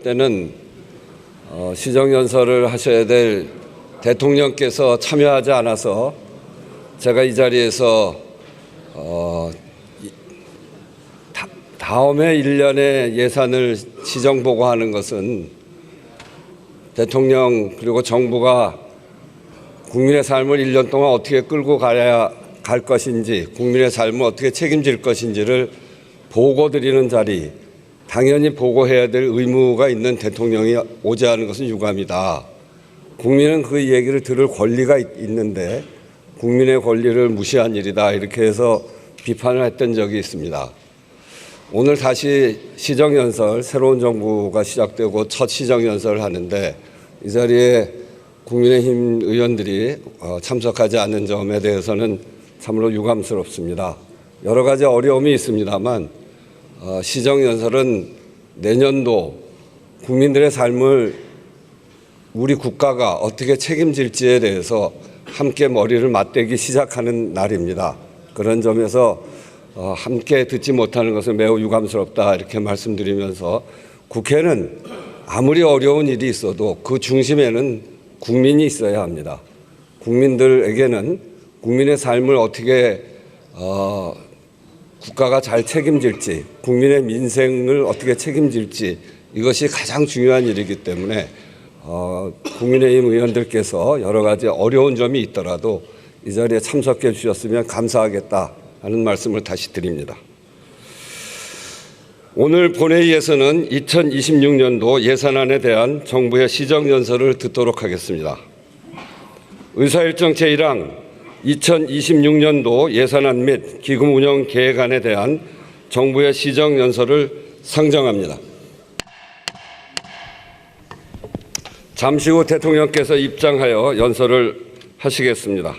때는 시정연설을 하셔야 될 대통령께서 참여하지 않아서 제가 이 자리에서 다음해 1년의 예산을 시정보고하는 것은 대통령 그리고 정부가 국민의 삶을 1년 동안 어떻게 끌고 가야 갈 것인지, 국민의 삶을 어떻게 책임질 것인지를 보고드리는 자리, 당연히 보고해야 될 의무가 있는 대통령이 오지 않은 것은 유감이다. 국민은 그 얘기를 들을 권리가 있는데 국민의 권리를 무시한 일이다. 이렇게 해서 비판을 했던 적이 있습니다. 오늘 다시 시정연설, 새로운 정부가 시작되고 첫 시정연설을 하는데 이 자리에 국민의힘 의원들이 참석하지 않는 점에 대해서는 참으로 유감스럽습니다. 여러 가지 어려움이 있습니다만 시정연설은 내년도 국민들의 삶을 우리 국가가 어떻게 책임질지에 대해서 함께 머리를 맞대기 시작하는 날입니다. 그런 점에서 함께 듣지 못하는 것은 매우 유감스럽다 이렇게 말씀드리면서 국회는 아무리 어려운 일이 있어도 그 중심에는 국민이 있어야 합니다. 국민들에게는 국민의 삶을 어떻게 국가가 잘 책임질지, 국민의 민생을 어떻게 책임질지 이것이 가장 중요한 일이기 때문에 국민의힘 의원들께서 여러 가지 어려운 점이 있더라도 이 자리에 참석해 주셨으면 감사하겠다 하는 말씀을 다시 드립니다. 오늘 본회의에서는 2026년도 예산안에 대한 정부의 시정연설을 듣도록 하겠습니다. 의사일정 제1항 2026년도 예산안 및 기금 운영 계획안에 대한 정부의 시정연설을 상정합니다. 잠시 후 대통령께서 입장하여 연설을 하시겠습니다.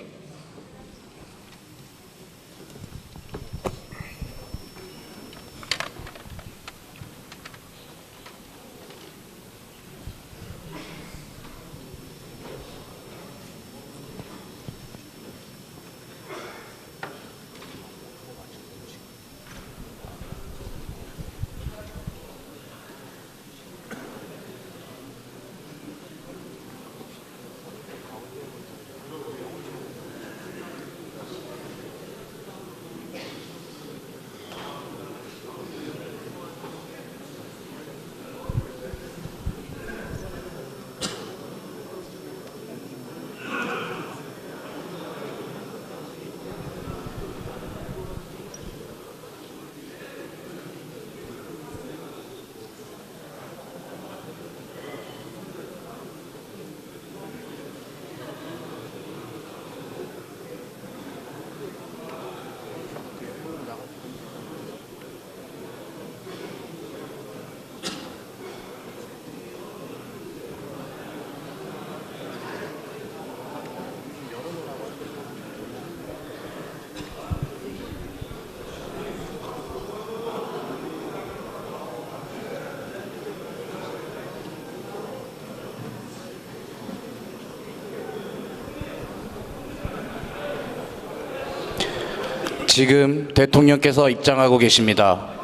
지금 대통령께서 입장하고 계십니다.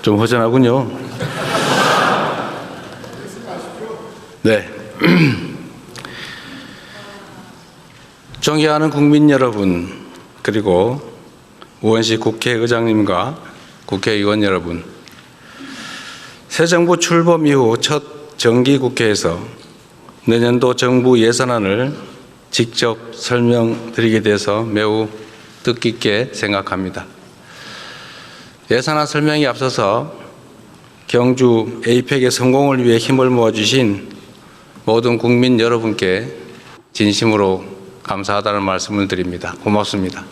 좀 허전하군요. 네. 존경하는 국민 여러분, 그리고 우원식 국회의장님과 국회의원 여러분, 새 정부 출범 이후 첫 정기국회에서 내년도 정부 예산안을 직접 설명드리게 돼서 매우 뜻깊게 생각합니다. 예산안 설명에 앞서서 경주 에이펙의 성공을 위해 힘을 모아주신 모든 국민 여러분께 진심으로 감사하다는 말씀을 드립니다. 고맙습니다.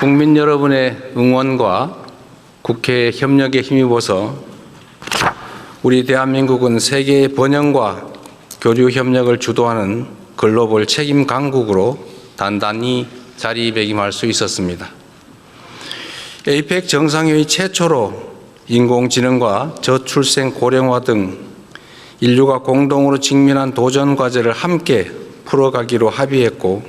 국민 여러분의 응원과 국회 협력에 힘입어서 우리 대한민국은 세계의 번영과 교류 협력을 주도하는 글로벌 책임 강국으로 단단히 자리매김할 수 있었습니다. 에이펙 정상회의 최초로 인공지능과 저출생 고령화 등 인류가 공동으로 직면한 도전 과제를 함께 풀어가기로 합의했고,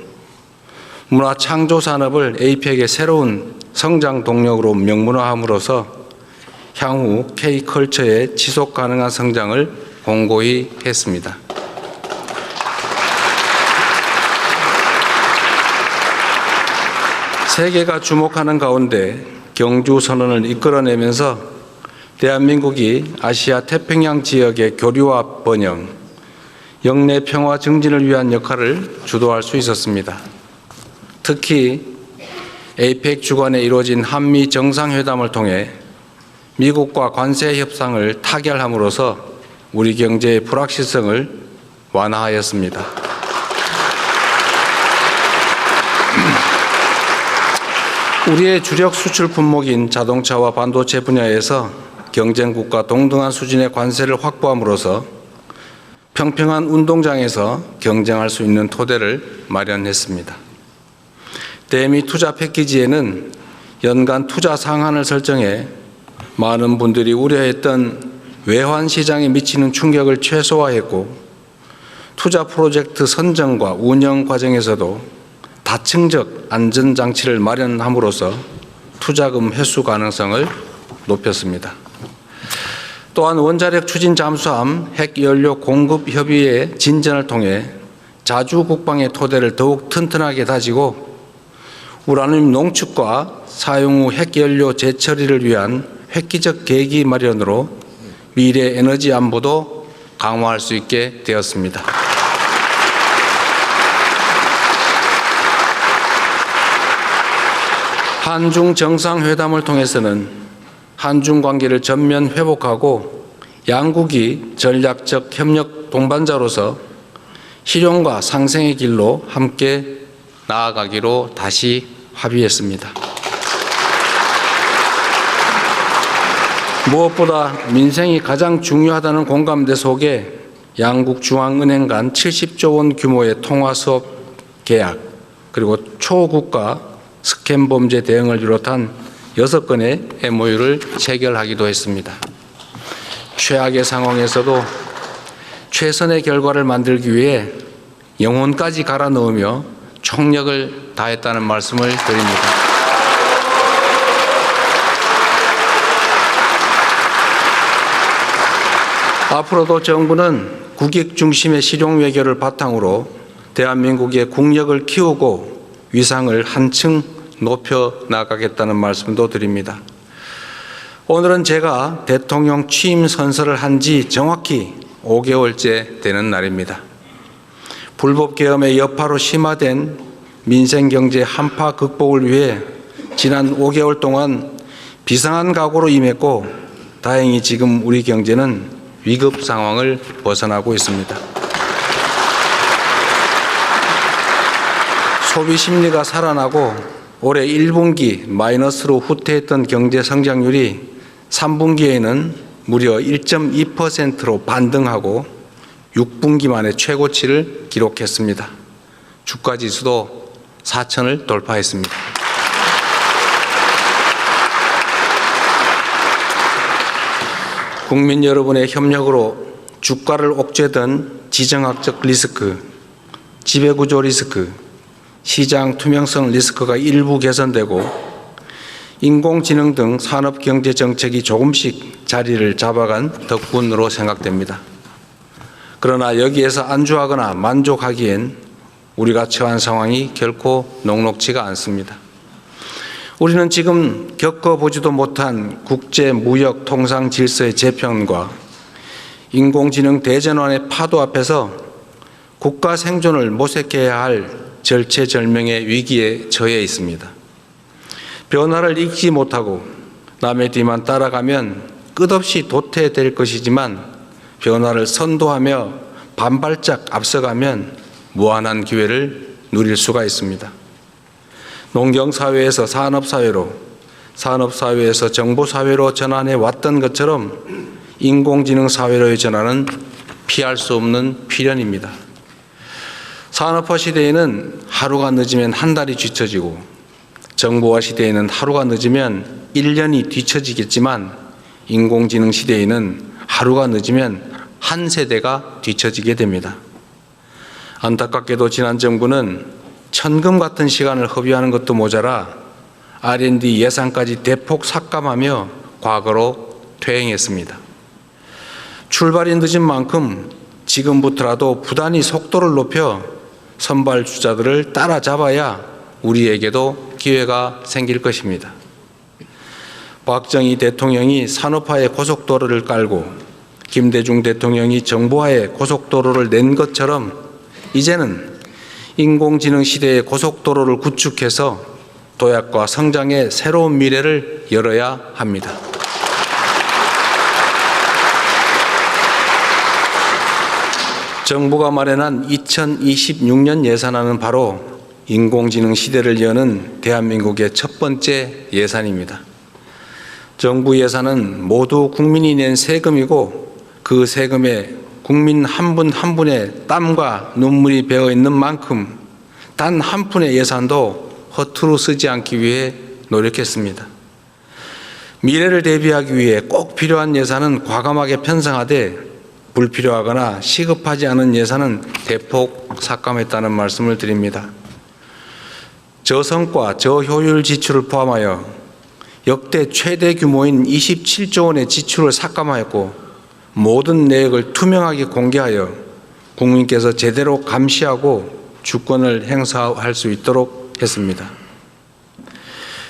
문화 창조 산업을 에이펙의 새로운 성장 동력으로 명문화함으로써 향후 K컬처의 지속 가능한 성장을 공고히 했습니다. 세계가 주목하는 가운데 경주 선언을 이끌어내면서 대한민국이 아시아 태평양 지역의 교류와 번영, 영내 평화 증진을 위한 역할을 주도할 수 있었습니다. 특히 에이펙 주관에 이루어진 한미 정상회담을 통해 미국과 관세 협상을 타결함으로써 우리 경제의 불확실성을 완화하였습니다. 우리의 주력 수출 품목인 자동차와 반도체 분야에서 경쟁국과 동등한 수준의 관세를 확보함으로써 평평한 운동장에서 경쟁할 수 있는 토대를 마련했습니다. 대미 투자 패키지에는 연간 투자 상한을 설정해 많은 분들이 우려했던 외환 시장에 미치는 충격을 최소화했고, 투자 프로젝트 선정과 운영 과정에서도 다층적 안전장치를 마련함으로써 투자금 회수 가능성을 높였습니다. 또한 원자력 추진 잠수함 핵연료 공급 협의의 진전을 통해 자주 국방의 토대를 더욱 튼튼하게 다지고, 우라늄 농축과 사용 후 핵연료 재처리를 위한 획기적 계기 마련으로 미래 에너지 안보도 강화할 수 있게 되었습니다. 한중 정상회담을 통해서는 한중 관계를 전면 회복하고 양국이 전략적 협력 동반자로서 실용과 상생의 길로 함께 나아가기로 다시 합의했습니다. 무엇보다 민생이 가장 중요하다는 공감대 속에 양국 중앙은행 간 70조 원 규모의 통화수업 계약, 그리고 초국가 스캠 범죄 대응을 비롯한 6건의 MOU를 체결하기도 했습니다. 최악의 상황에서도 최선의 결과를 만들기 위해 영혼까지 갈아 넣으며 총력을 다했다는 말씀을 드립니다. 앞으로도 정부는 국익 중심의 실용 외교를 바탕으로 대한민국의 국력을 키우고 위상을 한층 높여 나가겠다는 말씀도 드립니다. 오늘은 제가 대통령 취임 선서를 한 지 정확히 5개월째 되는 날입니다. 불법 계엄의 여파로 심화된 민생경제 한파 극복을 위해 지난 5개월 동안 비상한 각오로 임했고, 다행히 지금 우리 경제는 위급 상황을 벗어나고 있습니다. 소비 심리가 살아나고 올해 1분기 마이너스로 후퇴했던 경제 성장률이 3분기에는 무려 1.2%로 반등하고 6분기 만에 최고치를 기록했습니다. 주가지수도 4,000을 돌파했습니다. 국민 여러분의 협력으로 주가를 옥죄던 지정학적 리스크, 지배구조 리스크, 시장 투명성 리스크가 일부 개선되고 인공지능 등 산업경제 정책이 조금씩 자리를 잡아간 덕분으로 생각됩니다. 그러나 여기에서 안주하거나 만족하기엔 우리가 처한 상황이 결코 녹록지가 않습니다. 우리는 지금 겪어보지도 못한 국제 무역 통상 질서의 재편과 인공지능 대전환의 파도 앞에서 국가 생존을 모색해야 할 절체절명의 위기에 처해 있습니다. 변화를 읽지 못하고 남의 뒤만 따라가면 끝없이 도태될 것이지만 변화를 선도하며 반발짝 앞서가면 무한한 기회를 누릴 수가 있습니다. 농경사회에서 산업사회로, 산업사회에서 정보사회로 전환해 왔던 것처럼 인공지능 사회로의 전환은 피할 수 없는 필연입니다. 산업화 시대에는 하루가 늦으면 한 달이 뒤처지고 정보화 시대에는 하루가 늦으면 1년이 뒤처지겠지만 인공지능 시대에는 하루가 늦으면 한 세대가 뒤처지게 됩니다. 안타깝게도 지난 정부는 천금 같은 시간을 허비하는 것도 모자라 R&D 예산까지 대폭 삭감하며 과거로 퇴행했습니다. 출발이 늦은 만큼 지금부터라도 부단히 속도를 높여 선발주자들을 따라잡아야 우리에게도 기회가 생길 것입니다. 박정희 대통령이 산업화의 고속도로를 깔고 김대중 대통령이 정보화의 고속도로를 낸 것처럼 이제는 인공지능 시대의 고속도로를 구축해서 도약과 성장의 새로운 미래를 열어야 합니다. 정부가 마련한 2026년 예산안은 바로 인공지능 시대를 여는 대한민국의 첫 번째 예산입니다. 정부 예산은 모두 국민이 낸 세금이고 그 세금에 국민 한 분 한 분의 땀과 눈물이 배어 있는 만큼 단 한 푼의 예산도 허투루 쓰지 않기 위해 노력했습니다. 미래를 대비하기 위해 꼭 필요한 예산은 과감하게 편성하되 불필요하거나 시급하지 않은 예산은 대폭 삭감했다는 말씀을 드립니다. 저성과 저효율 지출을 포함하여 역대 최대 규모인 27조 원의 지출을 삭감하였고 모든 내역을 투명하게 공개하여 국민께서 제대로 감시하고 주권을 행사할 수 있도록 했습니다.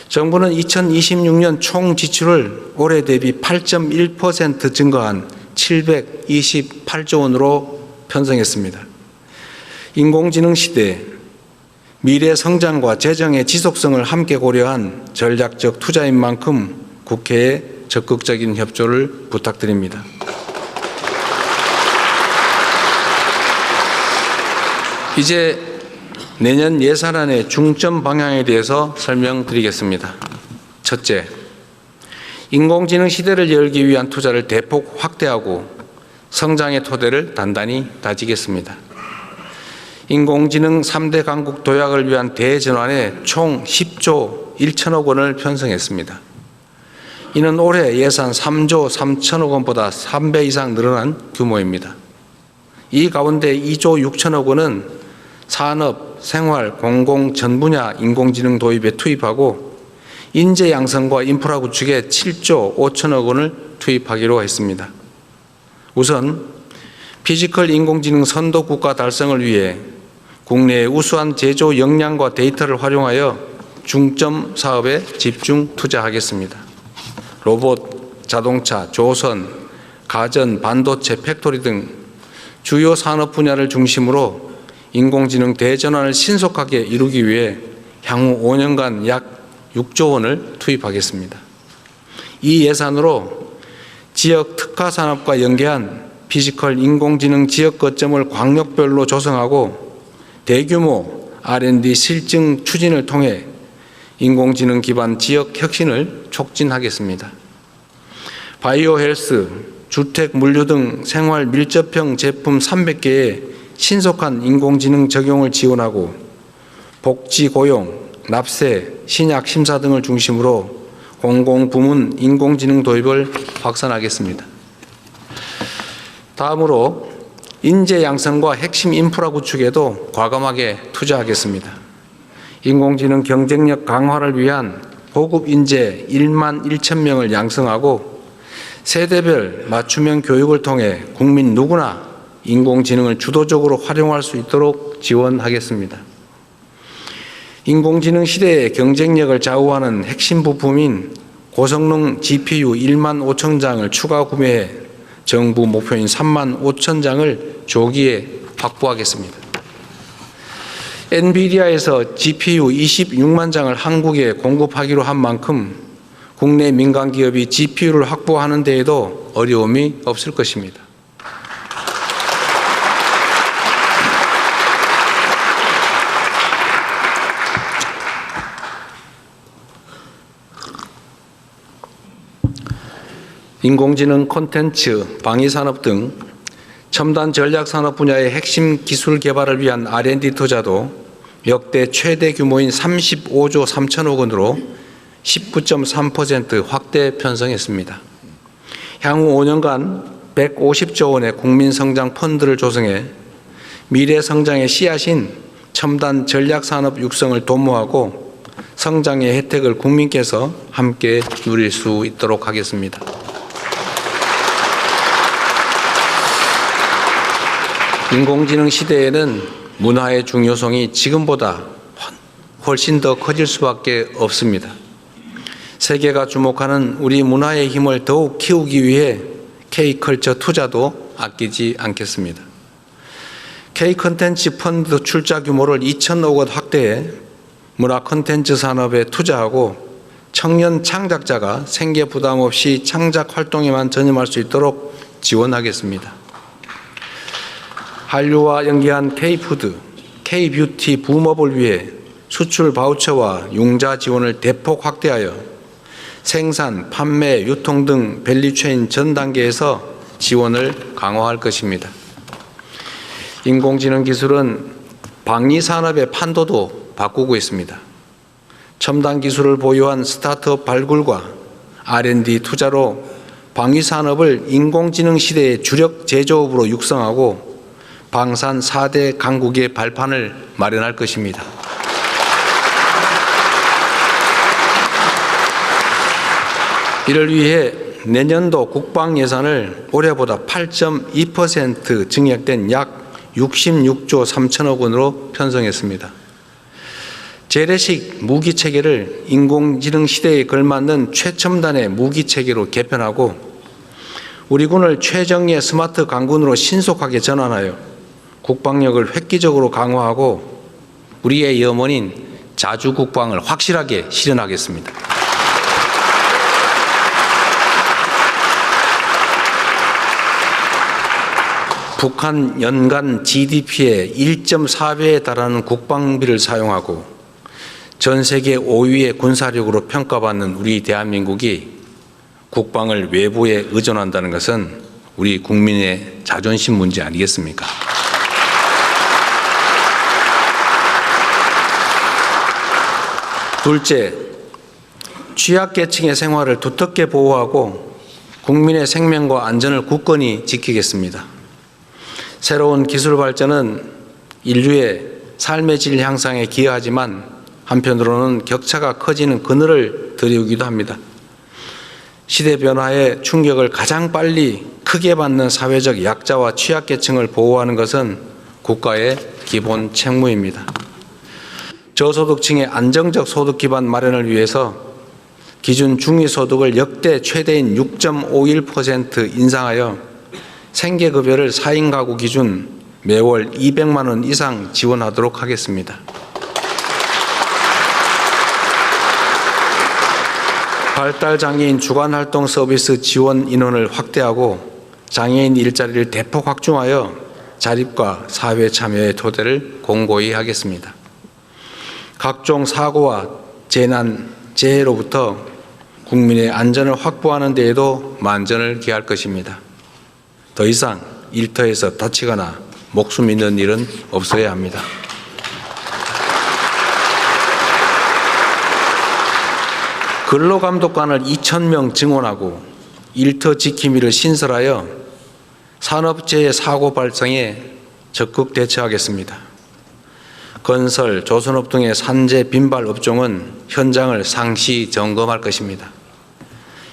정부는 2026년 총 지출을 올해 대비 8.1% 증가한 728조 원으로 편성했습니다. 인공지능 시대 미래 성장과 재정의 지속성을 함께 고려한 전략적 투자인 만큼 국회에 적극적인 협조를 부탁드립니다. 이제 내년 예산안의 중점 방향에 대해서 설명드리겠습니다. 첫째, 인공지능 시대를 열기 위한 투자를 대폭 확대하고 성장의 토대를 단단히 다지겠습니다. 인공지능 3대 강국 도약을 위한 대전환에 총 10조 1천억 원을 편성했습니다. 이는 올해 예산 3조 3천억 원보다 3배 이상 늘어난 규모입니다. 이 가운데 2조 6천억 원은 산업, 생활, 공공 전 분야 인공지능 도입에 투입하고 인재 양성과 인프라 구축에 7조 5천억 원을 투입하기로 했습니다. 우선 피지컬 인공지능 선도 국가 달성을 위해 국내의 우수한 제조 역량과 데이터를 활용하여 중점 사업에 집중 투자하겠습니다. 로봇, 자동차, 조선, 가전, 반도체, 팩토리 등 주요 산업 분야를 중심으로 인공지능 대전환을 신속하게 이루기 위해 향후 5년간 약 6조 원을 투입하겠습니다. 이 예산으로 지역 특화 산업과 연계한 피지컬 인공지능 지역 거점을 광역별로 조성하고 대규모 R&D 실증 추진을 통해 인공지능 기반 지역 혁신을 촉진하겠습니다. 바이오 헬스, 주택 물류 등 생활 밀접형 제품 300개의 신속한 인공지능 적용을 지원하고 복지 고용, 납세, 신약 심사 등을 중심으로 공공부문 인공지능 도입을 확산하겠습니다. 다음으로 인재 양성과 핵심 인프라 구축에도 과감하게 투자하겠습니다. 인공지능 경쟁력 강화를 위한 고급 인재 1만 1천 명을 양성하고 세대별 맞춤형 교육을 통해 국민 누구나 인공지능을 주도적으로 활용할 수 있도록 지원하겠습니다. 인공지능 시대의 경쟁력을 좌우하는 핵심 부품인 고성능 GPU 1만 5천 장을 추가 구매해 정부 목표인 3만 5천 장을 조기에 확보하겠습니다. 엔비디아에서 GPU 26만 장을 한국에 공급하기로 한 만큼 국내 민간 기업이 GPU를 확보하는 데에도 어려움이 없을 것입니다. 인공지능 콘텐츠, 방위산업 등 첨단 전략산업 분야의 핵심 기술 개발을 위한 R&D 투자도 역대 최대 규모인 35조 3천억 원으로 19.3% 확대 편성했습니다. 향후 5년간 150조 원의 국민성장 펀드를 조성해 미래 성장의 씨앗인 첨단 전략산업 육성을 도모하고 성장의 혜택을 국민께서 함께 누릴 수 있도록 하겠습니다. 인공지능 시대에는 문화의 중요성이 지금보다 훨씬 더 커질 수밖에 없습니다. 세계가 주목하는 우리 문화의 힘을 더욱 키우기 위해 K컬처 투자도 아끼지 않겠습니다. K콘텐츠 펀드 출자 규모를 2천억 원 확대해 문화 콘텐츠 산업에 투자하고 청년 창작자가 생계 부담 없이 창작 활동에만 전념할 수 있도록 지원하겠습니다. 한류와 연계한 K푸드, K뷰티 붐업을 위해 수출 바우처와 융자 지원을 대폭 확대하여 생산, 판매, 유통 등 밸류체인 전 단계에서 지원을 강화할 것입니다. 인공지능 기술은 방위산업의 판도도 바꾸고 있습니다. 첨단 기술을 보유한 스타트업 발굴과 R&D 투자로 방위산업을 인공지능 시대의 주력 제조업으로 육성하고 방산 4대 강국의 발판을 마련할 것입니다. 이를 위해 내년도 국방 예산을 올해보다 8.2% 증액된 약 66조 3천억 원으로 편성했습니다. 재래식 무기 체계를 인공지능 시대에 걸맞는 최첨단의 무기 체계로 개편하고 우리 군을 최정예 스마트 강군으로 신속하게 전환하여 국방력을 획기적으로 강화하고 우리의 염원인 자주국방을 확실하게 실현하겠습니다. 북한 연간 GDP의 1.4배에 달하는 국방비를 사용하고 전 세계 5위의 군사력으로 평가받는 우리 대한민국이 국방을 외부에 의존한다는 것은 우리 국민의 자존심 문제 아니겠습니까? 둘째, 취약계층의 생활을 두텁게 보호하고 국민의 생명과 안전을 굳건히 지키겠습니다. 새로운 기술 발전은 인류의 삶의 질 향상에 기여하지만 한편으로는 격차가 커지는 그늘을 드리우기도 합니다. 시대 변화의 충격을 가장 빨리 크게 받는 사회적 약자와 취약계층을 보호하는 것은 국가의 기본 책무입니다. 저소득층의 안정적 소득 기반 마련을 위해서 기준 중위소득을 역대 최대인 6.51% 인상하여 생계급여를 4인 가구 기준 매월 200만 원 이상 지원하도록 하겠습니다. 발달장애인 주간활동 서비스 지원 인원을 확대하고 장애인 일자리를 대폭 확충하여 자립과 사회 참여의 토대를 공고히 하겠습니다. 각종 사고와 재난, 재해로부터 국민의 안전을 확보하는 데에도 만전을 기할 것입니다. 더 이상 일터에서 다치거나 목숨 잃는 일은 없어야 합니다. 근로감독관을 2,000명 증원하고 일터 지킴이를 신설하여 산업재해 사고 발생에 적극 대처하겠습니다. 건설, 조선업 등의 산재 빈발 업종은 현장을 상시 점검할 것입니다.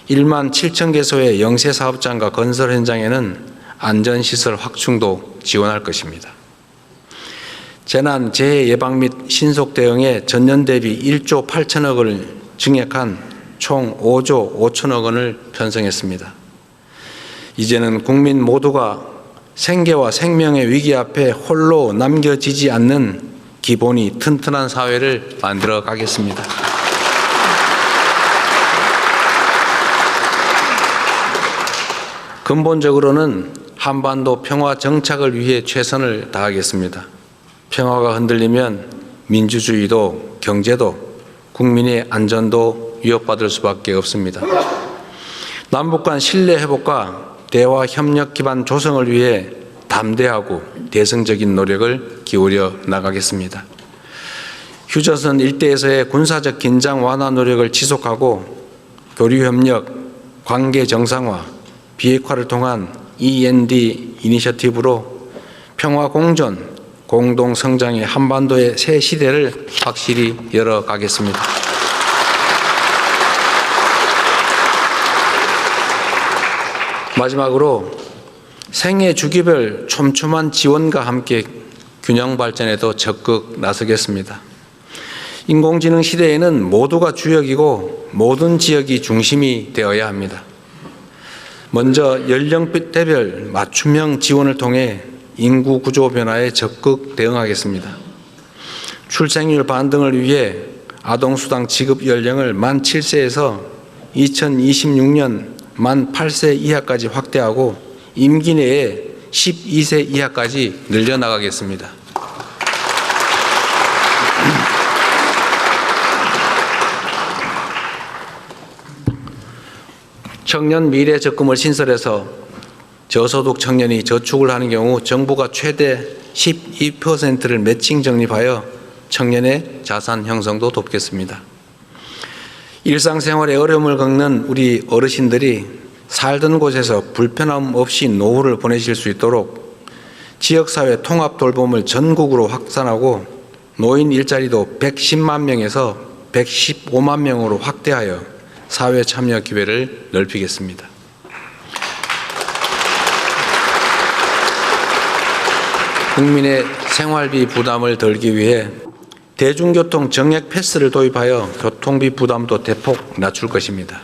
1만 7천 개소의 영세 사업장과 건설 현장에는 안전시설 확충도 지원할 것입니다. 재난, 재해 예방 및 신속 대응에 전년 대비 1조 8천억 원을 증액한 총 5조 5천억 원을 편성했습니다. 이제는 국민 모두가 생계와 생명의 위기 앞에 홀로 남겨지지 않는 기본이 튼튼한 사회를 만들어 가겠습니다. 근본적으로는 한반도 평화 정착을 위해 최선을 다하겠습니다. 평화가 흔들리면 민주주의도 경제도 국민의 안전도 위협받을 수밖에 없습니다. 남북 간 신뢰 회복과 대화 협력 기반 조성을 위해 담대하고 대승적인 노력을 기울여 나가겠습니다. 휴전선 일대에서의 군사적 긴장 완화 노력을 지속하고 교류 협력, 관계 정상화, 비핵화를 통한 END 이니셔티브로 평화 공존, 공동 성장의 한반도의 새 시대를 확실히 열어가겠습니다. 마지막으로 생애 주기별 촘촘한 지원과 함께 균형 발전에도 적극 나서겠습니다. 인공지능 시대에는 모두가 주역이고 모든 지역이 중심이 되어야 합니다. 먼저 연령대별 맞춤형 지원을 통해 인구 구조 변화에 적극 대응하겠습니다. 출생률 반등을 위해 아동수당 지급 연령을 만 7세에서 2026년 만 8세 이하까지 확대하고 임기 내에 12세 이하까지 늘려나가겠습니다. 청년 미래 적금을 신설해서 저소득 청년이 저축을 하는 경우 정부가 최대 12%를 매칭 적립하여 청년의 자산 형성도 돕겠습니다. 일상생활에 어려움을 겪는 우리 어르신들이 살던 곳에서 불편함 없이 노후를 보내실 수 있도록 지역사회 통합 돌봄을 전국으로 확산하고 노인 일자리도 110만 명에서 115만 명으로 확대하여 사회 참여 기회를 넓히겠습니다. 국민의 생활비 부담을 덜기 위해 대중교통 정액 패스를 도입하여 교통비 부담도 대폭 낮출 것입니다.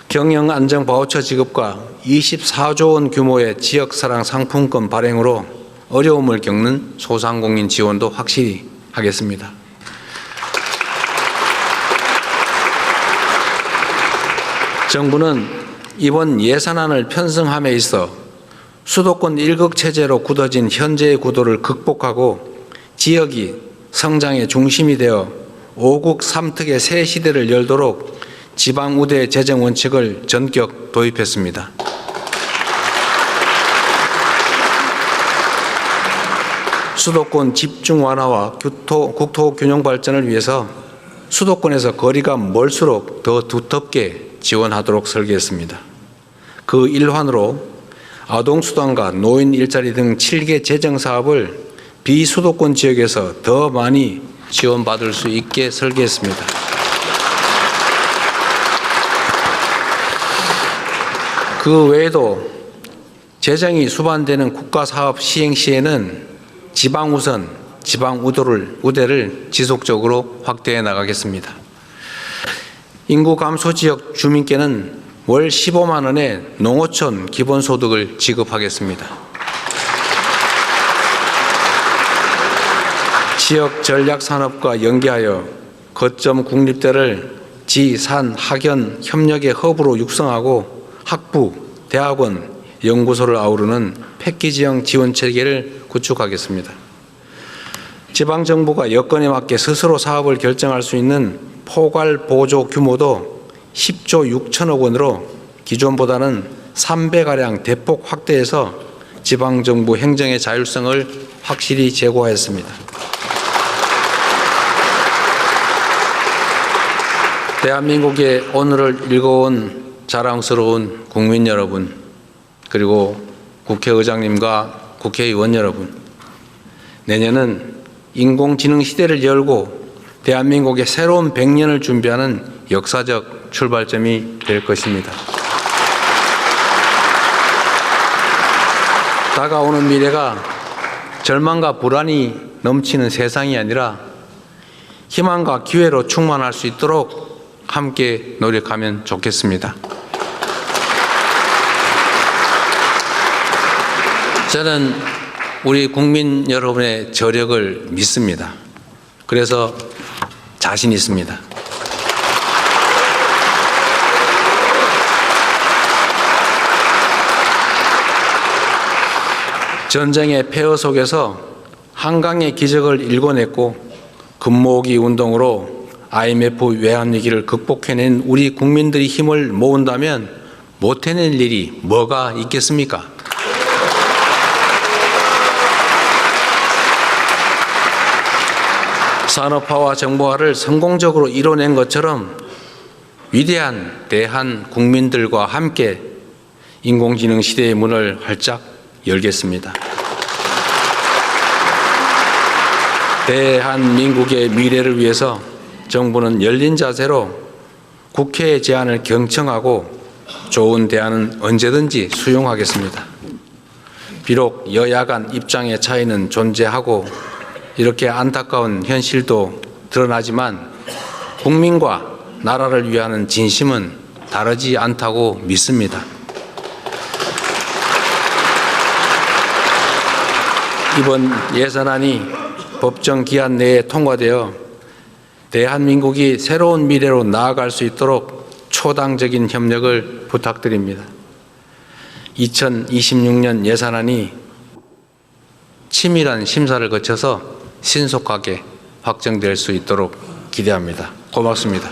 경영 안정 바우처 지급과 24조 원 규모의 지역사랑 상품권 발행으로 어려움을 겪는 소상공인 지원도 확실히 하겠습니다. 정부는 이번 예산안을 편성함에 있어 수도권 1극 체제로 굳어진 현재의 구도를 극복하고 지역이 성장의 중심이 되어 5국 3특의 새 시대를 열도록 지방우대 재정 원칙을 전격 도입했습니다. 수도권 집중 완화와 국토 균형 발전을 위해서 수도권에서 거리가 멀수록 더 두텁게 지원하도록 설계했습니다. 그 일환으로 아동수당과 노인 일자리 등 7개 재정 사업을 비수도권 지역에서 더 많이 지원받을 수 있게 설계했습니다. 그 외에도 재정이 수반되는 국가사업 시행 시에는 지방우선, 지방우대를 지속적으로 확대해 나가겠습니다. 인구 감소 지역 주민께는 월 15만 원의 농어촌 기본소득을 지급하겠습니다. 지역 전략산업과 연계하여 거점 국립대를 지, 산, 학연 협력의 허브로 육성하고 학부, 대학원, 연구소를 아우르는 패키지형 지원체계를 구축하겠습니다. 지방정부가 여건에 맞게 스스로 사업을 결정할 수 있는 포괄 보조 규모도 10조 6천억 원으로 기존보다는 3배가량 대폭 확대해서 지방정부 행정의 자율성을 확실히 제고하였습니다. 대한민국의 오늘을 읽어온 자랑스러운 국민 여러분, 그리고 국회의장님과 국회의원 여러분, 내년은 인공지능 시대를 열고 대한민국의 새로운 100년을 준비하는 역사적 출발점이 될 것입니다. 다가오는 미래가 절망과 불안이 넘치는 세상이 아니라 희망과 기회로 충만할 수 있도록 함께 노력하면 좋겠습니다. 저는 우리 국민 여러분의 저력을 믿습니다. 그래서 자신 있습니다. 전쟁의 폐허 속에서 한강의 기적을 일궈냈고 금모으기 운동으로 IMF 외환위기를 극복해낸 우리 국민들이 힘을 모은다면 못해낼 일이 뭐가 있겠습니까? 산업화와 정보화를 성공적으로 이뤄낸 것처럼 위대한 대한 국민들과 함께 인공지능 시대의 문을 활짝 열겠습니다. 대한민국의 미래를 위해서 정부는 열린 자세로 국회의 제안을 경청하고 좋은 대안은 언제든지 수용하겠습니다. 비록 여야 간 입장의 차이는 존재하고 이렇게 안타까운 현실도 드러나지만 국민과 나라를 위하는 진심은 다르지 않다고 믿습니다. 이번 예산안이 법정 기한 내에 통과되어 대한민국이 새로운 미래로 나아갈 수 있도록 초당적인 협력을 부탁드립니다. 2026년 예산안이 치밀한 심사를 거쳐서 신속하게 확정될 수 있도록 기대합니다. 고맙습니다.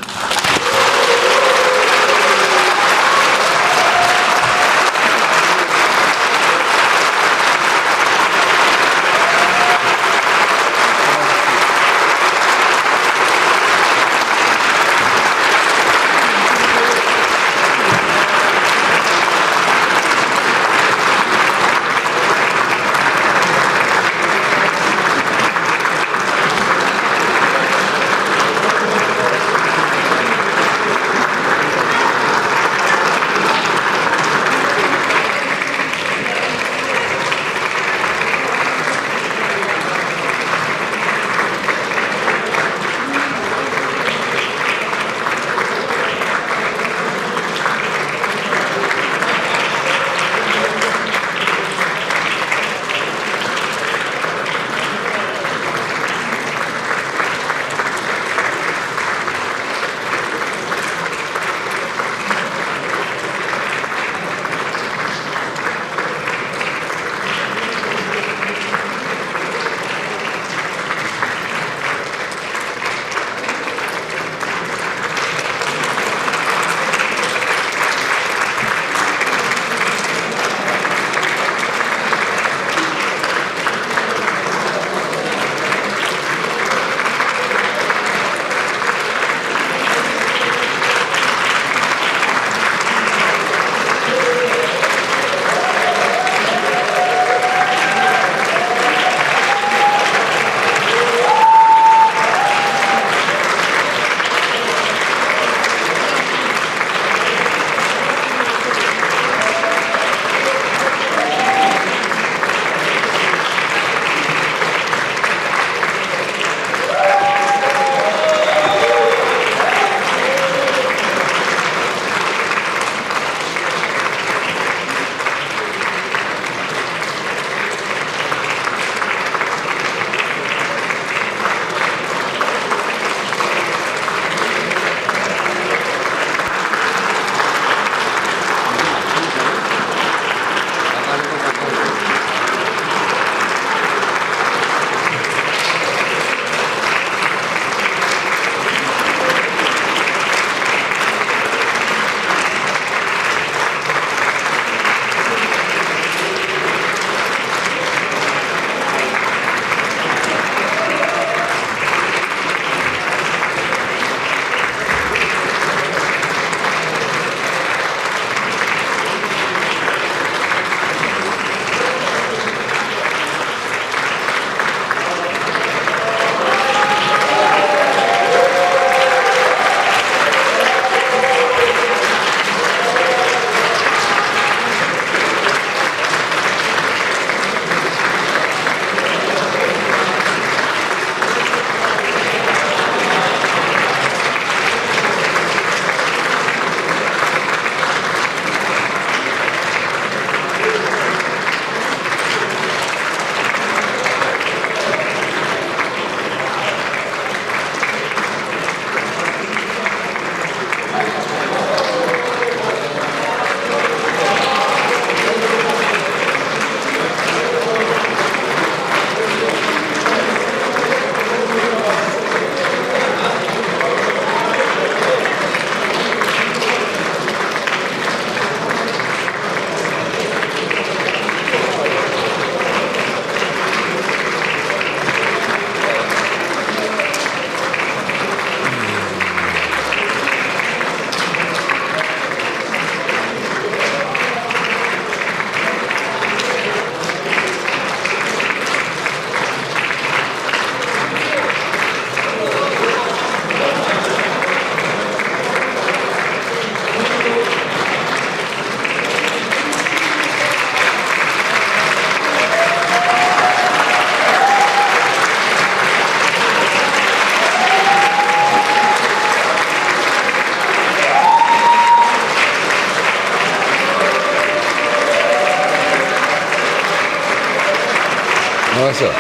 나왔어.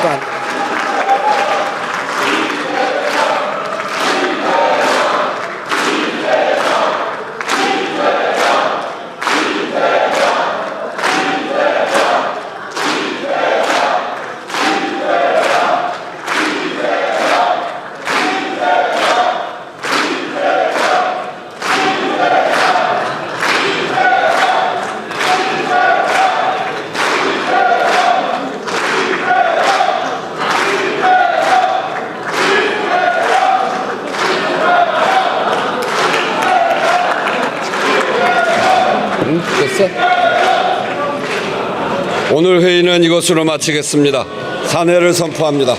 잠깐. 됐어? 오늘 회의는 이것으로 마치겠습니다. 사내를 선포합니다.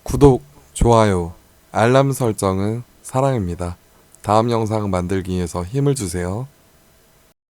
구독, 좋아요, 알람 설정은 사랑입니다. 다음 영상 만들기 위해서 힘을 주세요.